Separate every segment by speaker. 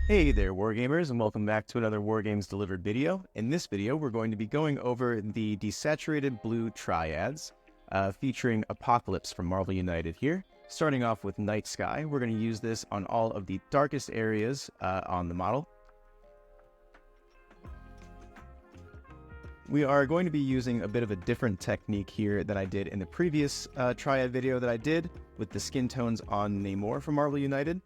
Speaker 1: Hey there, Wargamers, and welcome back to another Wargames Delivered video. In this video, we're going to be going over the desaturated blue triads, featuring Apocalypse from Marvel United here. Starting off with Night Sky, we're going to use this on all of the darkest areas on the model. We are going to be using a bit of a different technique here than I did in the previous Triad video that I did with the skin tones on Namor from Marvel United.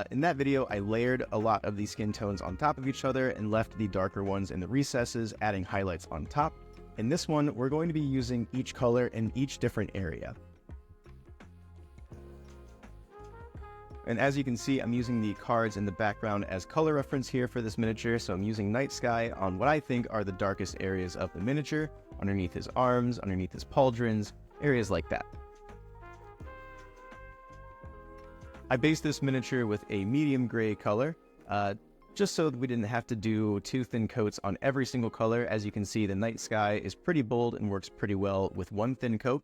Speaker 1: In that video, I layered a lot of these skin tones on top of each other and left the darker ones in the recesses, adding highlights on top. In this one, we're going to be using each color in each different area. And as you can see, I'm using the cards in the background as color reference here for this miniature, so I'm using Night Sky on what I think are the darkest areas of the miniature, underneath his arms, underneath his pauldrons, areas like that. I based this miniature with a medium gray color, just so that we didn't have to do two thin coats on every single color. As you can see, the Night Sky is pretty bold and works pretty well with one thin coat.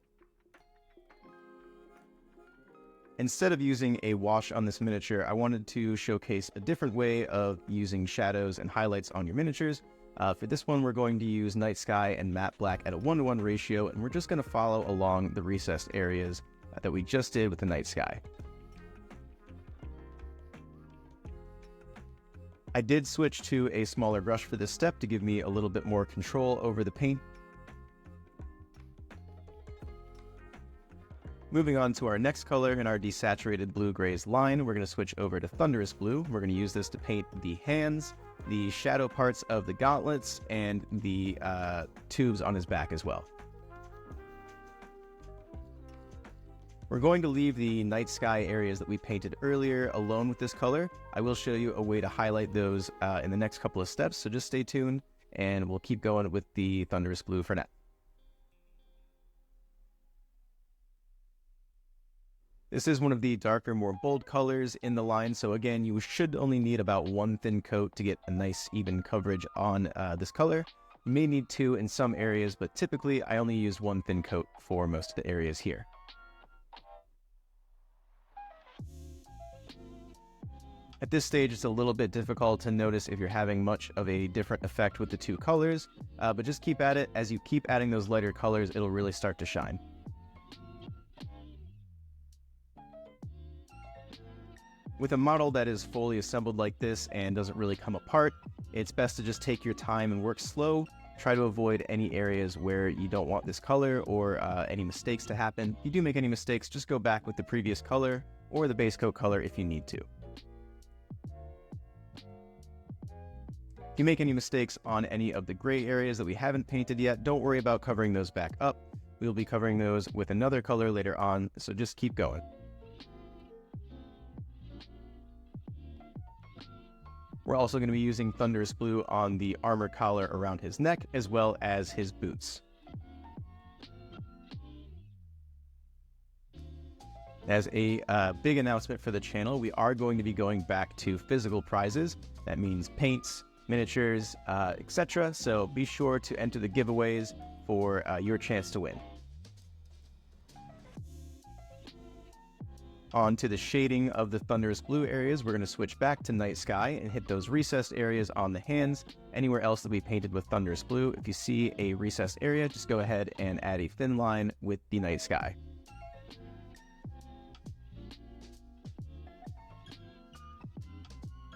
Speaker 1: Instead of using a wash on this miniature, I wanted to showcase a different way of using shadows and highlights on your miniatures. For this one, we're going to use Night Sky and Matte Black at a 1:1 ratio, and we're just going to follow along the recessed areas that we just did with the Night Sky. I did switch to a smaller brush for this step to give me a little bit more control over the paint. Moving on to our next color in our desaturated blue-grays line, we're going to switch over to Thundurus Blue. We're going to use this to paint the hands, the shadow parts of the gauntlets, and the tubes on his back as well. We're going to leave the Night Sky areas that we painted earlier alone with this color. I will show you a way to highlight those in the next couple of steps, so just stay tuned, and we'll keep going with the Thundurus Blue for now. This is one of the darker, more bold colors in the line, so again, you should only need about one thin coat to get a nice even coverage on this color. You may need two in some areas, but typically I only use one thin coat for most of the areas here. At this stage, it's a little bit difficult to notice if you're having much of a different effect with the two colors, but just keep at it. As you keep adding those lighter colors, it'll really start to shine. With a model that is fully assembled like this and doesn't really come apart, it's best to just take your time and work slow. Try to avoid any areas where you don't want this color or any mistakes to happen. If you do make any mistakes, just go back with the previous color or the base coat color if you need to. If you make any mistakes on any of the gray areas that we haven't painted yet, don't worry about covering those back up. We'll be covering those with another color later on, so just keep going. We're also going to be using Thundurus Blue on the armor collar around his neck, as well as his boots. As a big announcement for the channel, we are going to be going back to physical prizes. That means paints, miniatures, etc. So be sure to enter the giveaways for your chance to win. On to the shading of the Thundurus Blue areas, we're going to switch back to Night Sky and hit those recessed areas on the hands. Anywhere else that we painted with Thundurus Blue, if you see a recessed area, just go ahead and add a thin line with the Night Sky.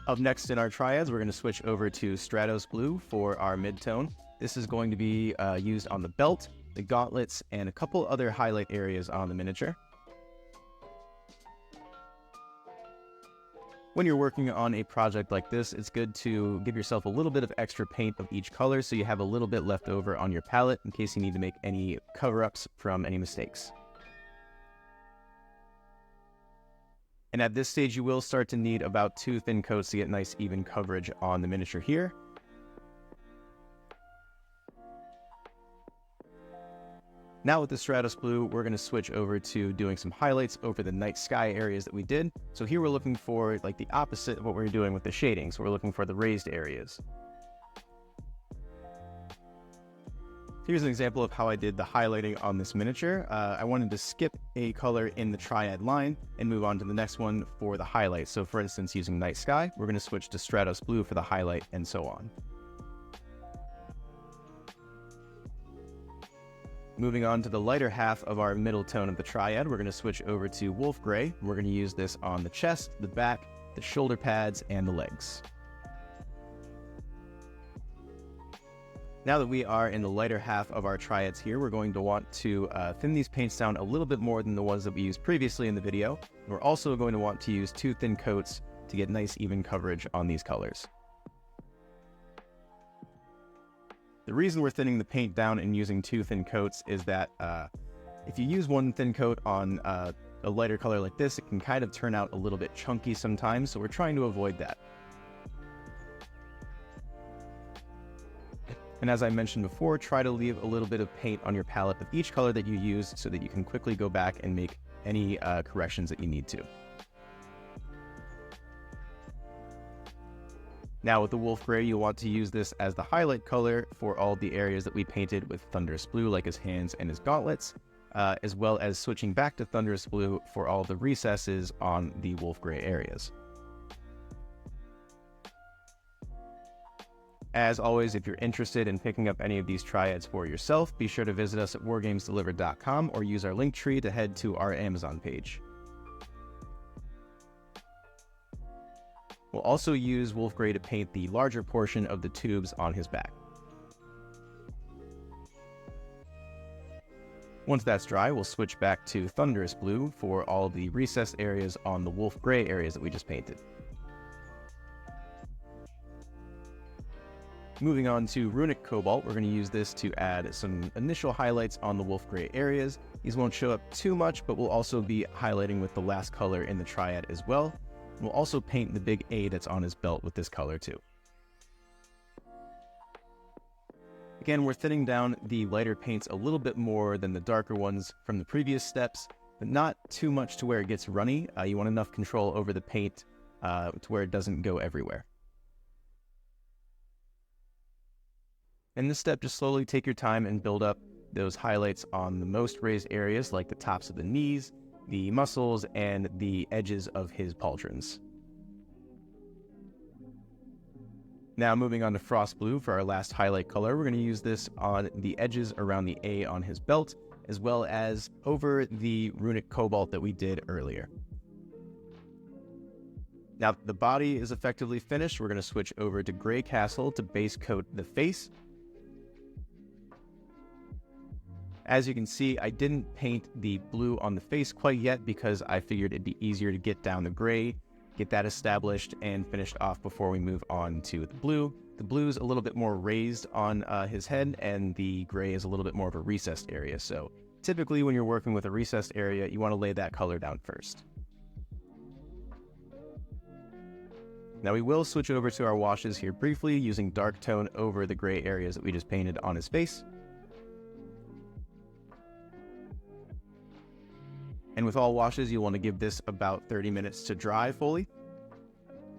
Speaker 1: Up next in our triads, we're going to switch over to Stratos Blue for our Midtone. This is going to be used on the belt, the gauntlets, and a couple other highlight areas on the miniature. When you're working on a project like this, it's good to give yourself a little bit of extra paint of each color so you have a little bit left over on your palette in case you need to make any cover-ups from any mistakes. And at this stage, you will start to need about two thin coats to get nice even coverage on the miniature here. Now with the Stratos Blue, we're going to switch over to doing some highlights over the Night Sky areas that we did. So here we're looking for like the opposite of what we're doing with the shading. So we're looking for the raised areas. Here's an example of how I did the highlighting on this miniature. I wanted to skip a color in the Triad line and move on to the next one for the highlight. So for instance, using Night Sky, we're going to switch to Stratos Blue for the highlight and so on. Moving on to the lighter half of our middle tone of the Triad, we're going to switch over to Wolf Gray. We're going to use this on the chest, the back, the shoulder pads, and the legs. Now that we are in the lighter half of our Triads here, we're going to want to thin these paints down a little bit more than the ones that we used previously in the video. We're also going to want to use 2 thin coats to get nice even coverage on these colors. The reason we're thinning the paint down and using 2 thin coats is that if you use 1 thin coat on a lighter color like this, it can kind of turn out a little bit chunky sometimes, so we're trying to avoid that. And as I mentioned before, try to leave a little bit of paint on your palette of each color that you use so that you can quickly go back and make any corrections that you need to. Now with the Wolf Gray, you'll want to use this as the highlight color for all the areas that we painted with Thundurus Blue, like his hands and his gauntlets, as well as switching back to Thundurus Blue for all the recesses on the Wolf Gray areas. As always, if you're interested in picking up any of these Triads for yourself, be sure to visit us at wargamesdelivered.com or use our link tree to head to our Amazon page. We'll also use Wolf Gray to paint the larger portion of the tubes on his back. Once that's dry, we'll switch back to Thundurus Blue for all the recessed areas on the Wolf Gray areas that we just painted. Moving on to Runic Cobalt, we're going to use this to add some initial highlights on the Wolf Gray areas. These won't show up too much, but we'll also be highlighting with the last color in the Triad as well. We'll also paint the big A that's on his belt with this color too. Again, we're thinning down the lighter paints a little bit more than the darker ones from the previous steps, but not too much to where it gets runny. You want enough control over the paint to where it doesn't go everywhere. In this step, just slowly take your time and build up those highlights on the most raised areas like the tops of the knees, the muscles, and the edges of his pauldrons. Now moving on to Frost Blue for our last highlight color, we're going to use this on the edges around the A on his belt, as well as over the Runic Cobalt that we did earlier. Now the body is effectively finished. We're going to switch over to Gray Castle to base coat the face. As you can see, I didn't paint the blue on the face quite yet because I figured it'd be easier to get down the gray, get that established and finished off before we move on to the blue. The blue's a little bit more raised on his head, and the gray is a little bit more of a recessed area. So typically when you're working with a recessed area, you want to lay that color down first. Now we will switch over to our washes here briefly, using dark tone over the gray areas that we just painted on his face. And with all washes, you'll want to give this about 30 minutes to dry fully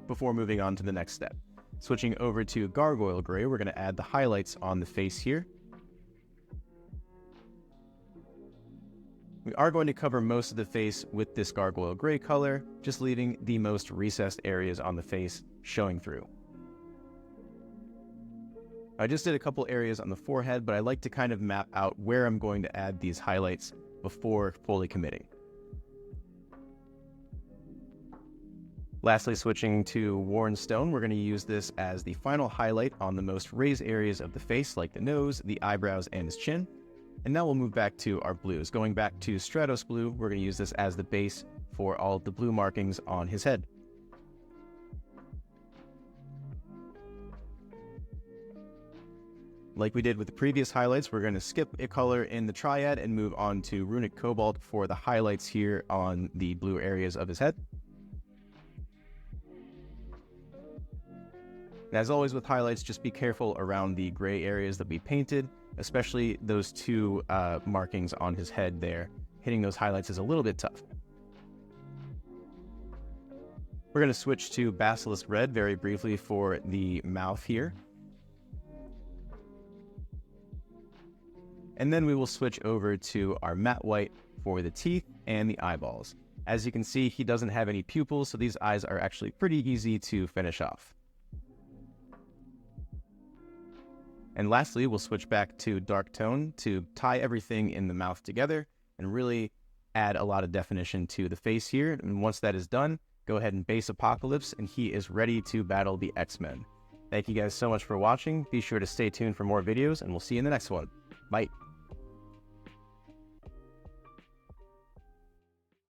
Speaker 1: before moving on to the next step. Switching over to Gargoyle Gray, we're going to add the highlights on the face here. We are going to cover most of the face with this Gargoyle Gray color, just leaving the most recessed areas on the face showing through. I just did a couple areas on the forehead, but I like to kind of map out where I'm going to add these highlights before fully committing. Lastly, switching to Worn Stone, we're going to use this as the final highlight on the most raised areas of the face, like the nose, the eyebrows, and his chin. And now we'll move back to our blues. Going back to Stratos Blue, we're going to use this as the base for all of the blue markings on his head. Like we did with the previous highlights, we're going to skip a color in the Triad and move on to Runic Cobalt for the highlights here on the blue areas of his head. And as always with highlights, just be careful around the gray areas that we painted, especially those two markings on his head there. Hitting those highlights is a little bit tough. We're going to switch to Basilisk Red very briefly for the mouth here. And then we will switch over to our matte white for the teeth and the eyeballs. As you can see, he doesn't have any pupils, so these eyes are actually pretty easy to finish off. And lastly, we'll switch back to dark tone to tie everything in the mouth together and really add a lot of definition to the face here. And once that is done, go ahead and base Apocalypse, and he is ready to battle the X-Men. Thank you guys so much for watching. Be sure to stay tuned for more videos, and we'll see you in the next one. Bye.